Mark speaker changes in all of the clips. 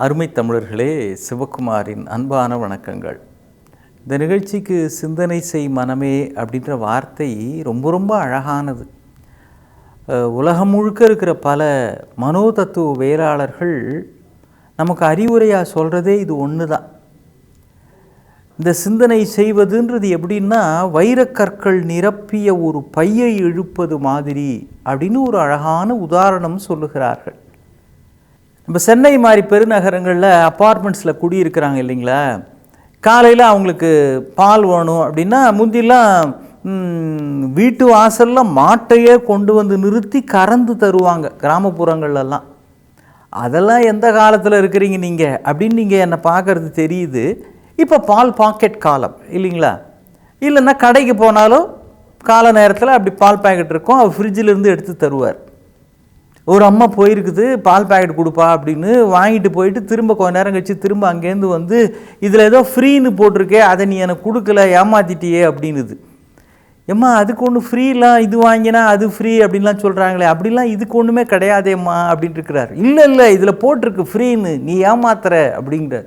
Speaker 1: அருமை தமிழர்களே, சிவகுமாரின் அன்பான வணக்கங்கள். இந்த நிகழ்ச்சிக்கு சிந்தனை செய் மனமே அப்படின்ற வார்த்தை ரொம்ப ரொம்ப அழகானது. உலகம் முழுக்க இருக்கிற பல மனோதத்துவ வேளாளர்கள் நமக்கு அறிவுரையாக சொல்கிறதே இது ஒன்று தான். இந்த சிந்தனை செய்வதுன்றது எப்படின்னா, வைரக்கற்கள் நிரப்பிய ஒரு பையை இழுப்பது மாதிரி அப்படின்னு ஒரு அழகான உதாரணம் சொல்லுகிறார்கள். இப்போ சென்னை மாதிரி பெருநகரங்களில் அப்பார்ட்மெண்ட்ஸில் குடியிருக்கிறாங்க இல்லைங்களா, காலையில் அவங்களுக்கு பால் வேணும் அப்படின்னா முந்திலாம் வீட்டு வாசலில் மாட்டையே கொண்டு வந்து நிறுத்தி கறந்து தருவாங்க கிராமப்புறங்கள்லாம். அதெல்லாம் எந்த காலத்தில் இருக்கிறீங்க நீங்கள் அப்படின்னு நீங்கள் என்னை பார்க்குறது தெரியுது. இப்போ பால் பாக்கெட் காலம் இல்லைங்களா, இல்லைன்னா கடைக்கு போனாலும் கால நேரத்தில் அப்படி பால் பாக்கெட் இருக்கும், அவர் ஃப்ரிட்ஜிலேருந்து எடுத்து தருவார். ஒரு அம்மா போயிருக்குது, பால் பாக்கெட் கொடுப்பா அப்படின்னு வாங்கிட்டு போயிட்டு திரும்ப கொஞ்ச நேரம் கழிச்சு திரும்ப அங்கேருந்து வந்து இதில் ஏதோ ஃப்ரீன்னு போட்டிருக்கே, அதை நீ எனக்கு கொடுக்கல, ஏமாத்திட்டியே அப்படின்னுது. ஏம்மா அதுக்கு ஒன்று ஃப்ரீலாம், இது வாங்கினா அது ஃப்ரீ அப்படின்லாம் சொல்கிறாங்களே, அப்படிலாம் இதுக்கு ஒன்றுமே கிடையாதேம்மா அப்படின்ட்டு இருக்கிறார். இல்லை இதில் போட்டிருக்கு ஃப்ரீன்னு, நீ ஏமாத்துற அப்படிங்கிற.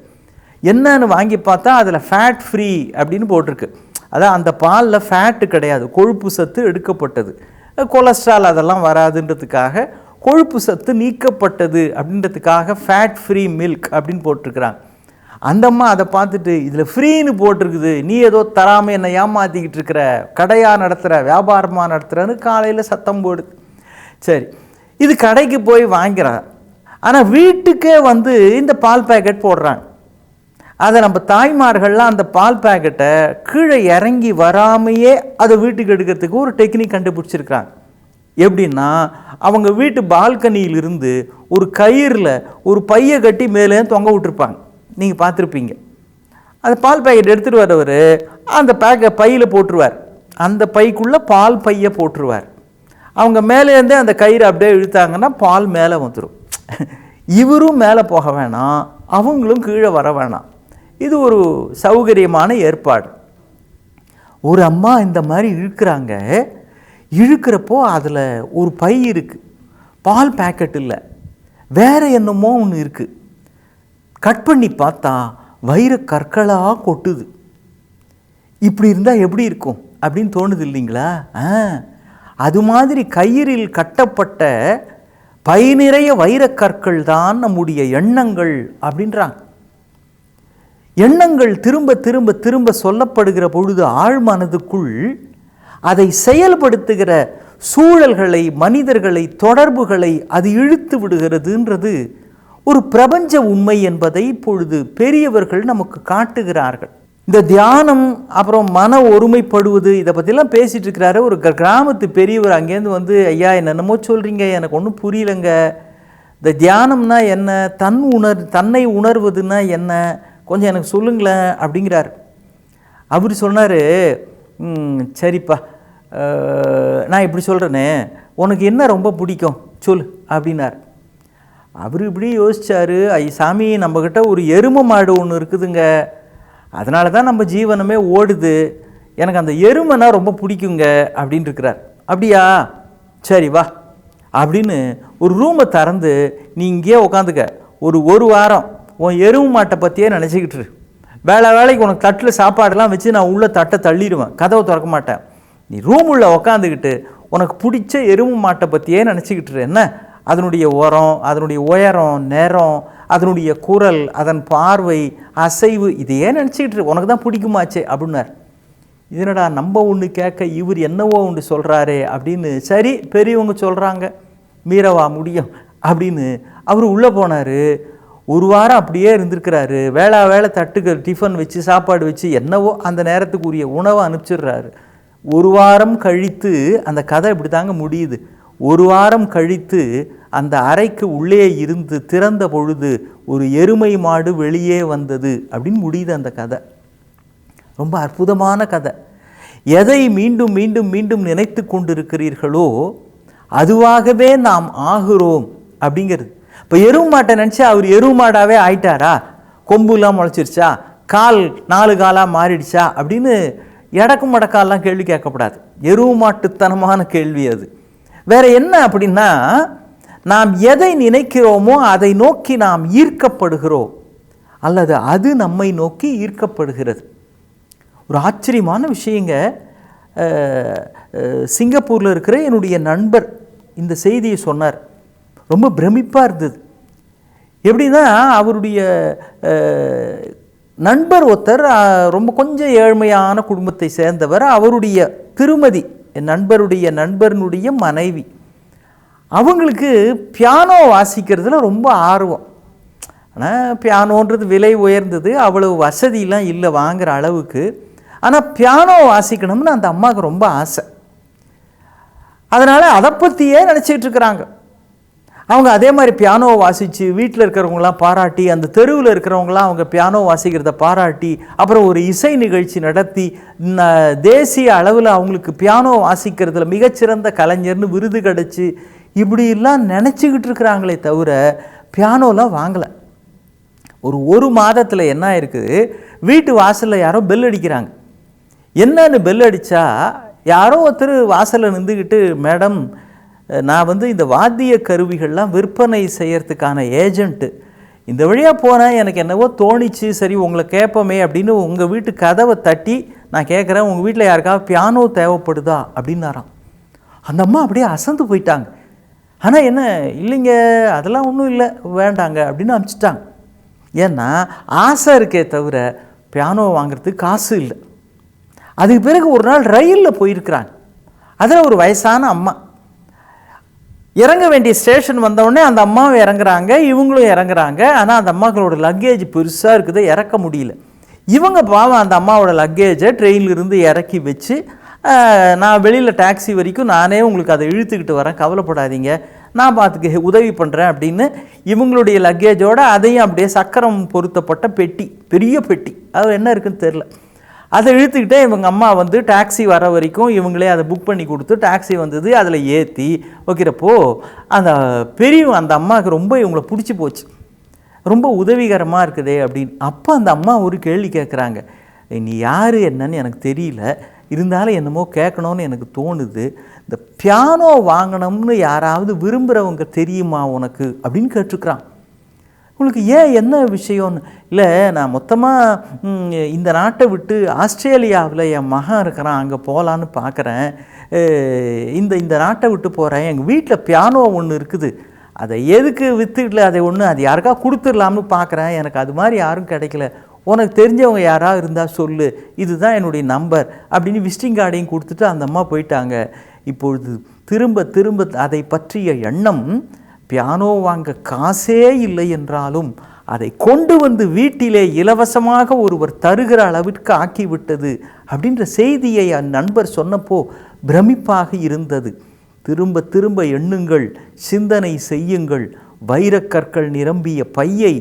Speaker 1: என்னன்னு வாங்கி பார்த்தா அதில் ஃபேட் ஃப்ரீ அப்படின்னு போட்டிருக்கு. அதான் அந்த பாலில் ஃபேட்டு கிடையாது, கொழுப்பு சத்து எடுக்கப்பட்டது, கொலஸ்ட்ரால் அதெல்லாம் வராதுன்றதுக்காக கொழுப்பு சத்து நீக்கப்பட்டது அப்படின்றதுக்காக ஃபேட் ஃப்ரீ மில்க் அப்படின்னு போட்டிருக்கிறாங்க. அந்தம்மா அதை பார்த்துட்டு இதில் ஃப்ரீன்னு போட்டிருக்குது, நீ ஏதோ தராமல் என்னை ஏமாற்றிக்கிட்டு இருக்கிற, கடையாக நடத்துகிற, வியாபாரமாக நடத்துகிறன்னு காலையில் சத்தம் போடுது. சரி, இது கடைக்கு போய் வாங்கிறான். ஆனால் வீட்டுக்கே வந்து இந்த பால் பேக்கெட் போடுறாங்க. அதை நம்ம தாய்மார்கள்லாம் அந்த பால் பேக்கெட்டை கீழே இறங்கி வராமையே அதை வீட்டுக்கு எடுக்கிறதுக்கு ஒரு டெக்னிக் கண்டுபிடிச்சிருக்கிறாங்க. எப்படின்னா, அவங்க வீட்டு பால்கனியிலிருந்து ஒரு கயிறில் ஒரு பையை கட்டி மேலே தொங்க விட்டுருப்பாங்க. நீங்கள் பார்த்துருப்பீங்க. அந்த பால் பேக்கெட் எடுத்துகிட்டு வரவர் அந்த பையில் போட்டுருவார், அந்த பைக்குள்ளே பால் பையை போட்டுருவார். அவங்க மேலேருந்தே அந்த கயிறு அப்படியே இழுத்தாங்கன்னா பால் மேலே வந்துடும். இவரும் மேலே போக வேணாம், அவங்களும் கீழே வர வேணாம். இது ஒரு சௌகரியமான ஏற்பாடு. ஒரு அம்மா இந்த மாதிரி இழுக்கிறாங்க. இழுக்கிறப்போ அதில் ஒரு பை இருக்குது, பால் பேக்கெட் இல்லை, வேறு என்னமோ ஒன்று இருக்குது. கட் பண்ணி பார்த்தா வைர கற்களாக கொட்டுது. இப்படி இருந்தால் எப்படி இருக்கும் அப்படின்னு தோணுது இல்லைங்களா? அது மாதிரி கயிறில் கட்டப்பட்ட பை நிறைய வைரக்கற்கள் தான் நம்முடைய எண்ணங்கள் அப்படின்றாங்க. எண்ணங்கள் திரும்ப திரும்ப திரும்ப சொல்லப்படுகிற பொழுது ஆழ்மனதுக்குள் அதை செயல்படுத்துகிற சூழல்களை, மனிதர்களை, தொடர்புகளை அது இழுத்து விடுகிறதுன்றது ஒரு பிரபஞ்ச உண்மை என்பதை இப்பொழுது பெரியவர்கள் நமக்கு காட்டுகிறார்கள். இந்த தியானம் அப்புறம் மன ஒருமைப்படுவது இதை பற்றிலாம் பேசிகிட்டு இருக்கிறாரு ஒரு கிராமத்து பெரியவர். அங்கேருந்து வந்து, ஐயா என்னென்னமோ சொல்கிறீங்க, எனக்கு ஒன்றும் புரியலைங்க, இந்த தியானம்னா என்ன, தன்னை உணர்வதுன்னா என்ன, கொஞ்சம் எனக்கு சொல்லுங்களேன் அப்படிங்கிறார். அவர் சொன்னார், சரிப்பா நான் இப்படி சொல்கிறேனே, உனக்கு என்ன ரொம்ப பிடிக்கும் சொல் அப்படின்னார். அவர் இப்படி யோசித்தார், சாமி நம்மக்கிட்ட ஒரு எருமை மாடு ஒன்று இருக்குதுங்க, அதனால தான் நம்ம ஜீவனமே ஓடுது, எனக்கு அந்த எருமைனா ரொம்ப பிடிக்குங்க அப்படின்னு இருக்கிறார். அப்படியா, சரி வா அப்படின்னு ஒரு ரூமை திறந்து நீ இங்கேயே உட்காந்துக்க, ஒரு வாரம் உன் எருமை மாட்டை பற்றியே நினச்சிக்கிட்டு, வேலைக்கு உனக்கு தட்டில் சாப்பாடெல்லாம் வச்சு நான் உள்ளே தட்டை தள்ளிடுவேன், கதவை திறக்க மாட்டேன், நீ ரூம் உள்ள உக்காந்துக்கிட்டு உனக்கு பிடிச்ச எருமை மாட்டை பற்றியே நினச்சிக்கிட்டு, என்ன அதனுடைய உரம், அதனுடைய உயரம், நேரம், அதனுடைய குரல், அதன் பார்வை, அசைவு, இதையே நினச்சிக்கிட்டு உனக்கு தான் பிடிக்குமாச்சே அப்படின்னார். இதனடா நம்ம ஒன்று கேட்க இவர் என்னவோ ஒன்று சொல்கிறாரே அப்படின்னு, சரி பெரியவங்க சொல்கிறாங்க மீறவா முடியும் அப்படின்னு அவர் உள்ளே போனார். ஒரு வாரம் அப்படியே இருந்திருக்கிறாரு. வேளை தட்டுக்கு டிஃபன் வச்சு சாப்பாடு வச்சு என்னவோ அந்த நேரத்துக்குரிய உணவை அனுப்பிச்சிடுறாரு. ஒரு வாரம் கழித்து அந்த கதை இப்படி தாங்க முடியுது. ஒரு வாரம் கழித்து அந்த அறைக்கு உள்ளே இருந்து திறந்த பொழுது ஒரு எருமை மாடு வெளியே வந்தது அப்படின்னு முடியுது அந்த கதை. ரொம்ப அற்புதமான கதை. எதை மீண்டும் மீண்டும் மீண்டும் நினைத்து கொண்டிருக்கிறீர்களோ அதுவாகவே நாம் ஆகிறோம் அப்படிங்கிறது. இப்போ எருமை மாட்டை நினச்சா அவர் எருமை மாடாகவே ஆயிட்டாரா, கொம்புலாம் முளைச்சிருச்சா, கால் 4 காலாக மாறிடுச்சா அப்படின்னு எடக்கும் மடக்காலாம் கேள்வி கேட்கக்கூடாது. எருவு மாட்டுத்தனமான கேள்வி அது. வேற என்ன அப்படின்னா, நாம் எதை நினைக்கிறோமோ அதை நோக்கி நாம் ஈர்க்கப்படுகிறோம், அல்லது அது நம்மை நோக்கி ஈர்க்கப்படுகிறது. ஒரு ஆச்சரியமான விஷயங்க. சிங்கப்பூரில் இருக்கிற என்னுடைய நண்பர் இந்த செய்தியை சொன்னார். ரொம்ப பிரமிப்பாக இருந்தது. எப்படின்னா, அவருடைய நண்பர் ஒருத்தர் ரொம்ப கொஞ்சம் ஏழ்மையான குடும்பத்தை சேர்ந்தவர். அவருடைய திருமதி, என் நண்பருடைய மனைவி, அவங்களுக்கு பியானோ வாசிக்கிறதுல ரொம்ப ஆர்வம். ஆனால் பியானோன்றது விலை உயர்ந்தது, அவ்வளவு வசதியெலாம் இல்லை வாங்குகிற அளவுக்கு. ஆனால் பியானோ வாசிக்கணும்னு அந்த அம்மாவுக்கு ரொம்ப ஆசை. அதனால் அதை பற்றியே நினச்சிட்டு இருக்கிறாங்க. அவங்க அதே மாதிரி பியானோவை வாசித்து வீட்டில் இருக்கிறவங்களாம் பாராட்டி, அந்த தெருவில் இருக்கிறவங்களாம் அவங்க பியானோ வாசிக்கிறத பாராட்டி, அப்புறம் ஒரு இசை நிகழ்ச்சி நடத்தி தேசிய அளவில் அவங்களுக்கு பியானோ வாசிக்கிறதுல மிகச்சிறந்த கலைஞர்னு விருது கிடச்சி இப்படிலாம் நினச்சிக்கிட்டு இருக்கிறாங்களே தவிர பியானோலாம் வாங்கலை. ஒரு மாதத்தில் என்ன இருக்குது, வீட்டு வாசலில் யாரோ பெல் அடிக்கிறாங்க. என்னன்னு பெல் அடித்தா, யாரோ ஒருத்தர் வாசலில் நின்றுக்கிட்டு, மேடம் நான் இந்த வாத்திய கருவிகள்லாம் விற்பனை செய்கிறதுக்கான ஏஜெண்ட்டு, இந்த வழியாக போனேன், எனக்கு என்னவோ தோணிச்சு, சரி உங்களை கேட்போமே அப்படின்னு உங்கள் வீட்டு கதவை தட்டி நான் கேட்குறேன், உங்கள் வீட்டில் யாருக்காவது பியானோ தேவைப்படுதா அப்படின்னாராம். அந்த அம்மா அப்படியே அசந்து போயிட்டாங்க. ஆனால் என்ன, இல்லைங்க அதெல்லாம் ஒன்றும் இல்லை, வேண்டாங்க அப்படின்னு அனுப்பிச்சிட்டாங்க. ஏன்னா ஆசை இருக்கே தவிர பியானோ வாங்கிறதுக்கு காசு இல்லை. அதுக்கு பிறகு ஒரு நாள் ரயிலில் போயிருக்கிறாங்க. அதில் ஒரு வயசான அம்மா இறங்க வேண்டிய ஸ்டேஷன் வந்தவுடனே அந்த அம்மாவும் இறங்குறாங்க, இவங்களும் இறங்குறாங்க. ஆனால் அந்த அம்மாக்களோட லக்கேஜ் பெருசாக இருக்குது, இறக்க முடியல. இவங்க பாவம் அந்த அம்மாவோட லக்கேஜை ட்ரெயினிலிருந்து இறக்கி வச்சு, நான் வெளியில் டாக்ஸி வரைக்கும் நானே உங்களுக்கு அதை இழுத்துக்கிட்டு வரேன், கவலைப்படாதீங்க, நான் பார்த்துக்க உதவி பண்ணுறேன் அப்படின்னு இவங்களுடைய லக்கேஜோடு அதையும் அப்படியே சக்கரம் பொருத்தப்பட்ட பெட்டி, பெரிய பெட்டி, அது என்ன இருக்குதுன்னு தெரில, அதை இழுத்துக்கிட்டே இவங்க அம்மா டாக்ஸி வர வரைக்கும் இவங்களே அதை புக் பண்ணி கொடுத்து டாக்ஸி வந்தது, அதில் ஏற்றி வைக்கிறப்போ அந்த அம்மாவுக்கு ரொம்ப இவங்களை பிடிச்சி போச்சு, ரொம்ப உதவிகரமாக இருக்குதே அப்படின்னு. அப்போ அந்த அம்மா ஒரு கேள்வி கேட்குறாங்க, நீ யார் என்னன்னு எனக்கு தெரியல, இருந்தாலும் என்னமோ கேட்கணும்னு எனக்கு தோணுது, இந்த பியானோ வாங்கணும்னு யாராவது விரும்புகிறவங்க தெரியுமா உனக்கு அப்படின்னு கேட்டுருக்குறான். உங்களுக்கு ஏன் என்ன விஷயம்னு, இல்லை நான் மொத்தமாக இந்த நாட்டை விட்டு ஆஸ்திரேலியாவில் என் மகன் இருக்கிறான், அங்கே போகலான்னு பார்க்குறேன், இந்த நாட்டை விட்டு போகிறேன், எங்கள் வீட்டில் பியானோ ஒன்று இருக்குது, அதை எதுக்கு விற்றுக்கிட்டு அது யாருக்கா கொடுத்துடலாம்னு பார்க்குறேன், எனக்கு அது மாதிரி யாரும் கிடைக்கல, உனக்கு தெரிஞ்சவங்க யாராவது இருந்தால் சொல்லு, இதுதான் என்னுடைய நம்பர் அப்படின்னு விசிட்டிங் கார்டையும் கொடுத்துட்டு அந்த அம்மா போயிட்டாங்க. இப்பொழுது திரும்ப திரும்ப அதை பற்றிய எண்ணம், பியானோ வாங்க காசே இல்லை என்றாலும் அதை கொண்டு வீட்டிலே இலவசமாக ஒருவர் தருகிற அளவிற்கு ஆக்கிவிட்டது அப்படின்ற செய்தியை நண்பர் சொன்னப்போ பிரமிப்பாக இருந்தது. திரும்ப திரும்ப எண்ணுங்கள், சிந்தனை செய்யுங்கள். வைரக்கற்கள் நிரம்பிய பையை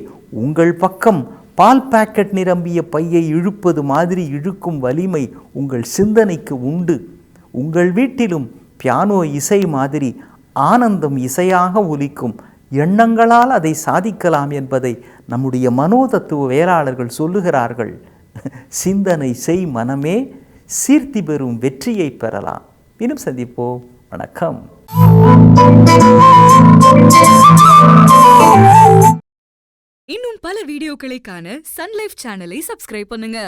Speaker 1: உங்கள் பக்கம் பால் பாக்கெட் நிரம்பிய பையை இழுப்பது மாதிரி இழுக்கும் வலிமை உங்கள் சிந்தனைக்கு உண்டு. உங்கள் வீட்டிலும் பியானோ இசை மாதிரி ஆனந்தம் இசையாக ஒலிக்கும். எண்ணங்களால் அதை சாதிக்கலாம் என்பதை நம்முடைய மனோதத்துவவியலாளர்கள் சொல்லுகிறார்கள். சிந்தனை செய் மனமே, சீர்த்தி பெறும் வெற்றியை பெறலாம். இன்னும் சந்திப்போம். வணக்கம்.
Speaker 2: இன்னும் பல வீடியோக்களை காண சன் லைஃப் சேனலை சப்ஸ்கிரைப் பண்ணுங்க.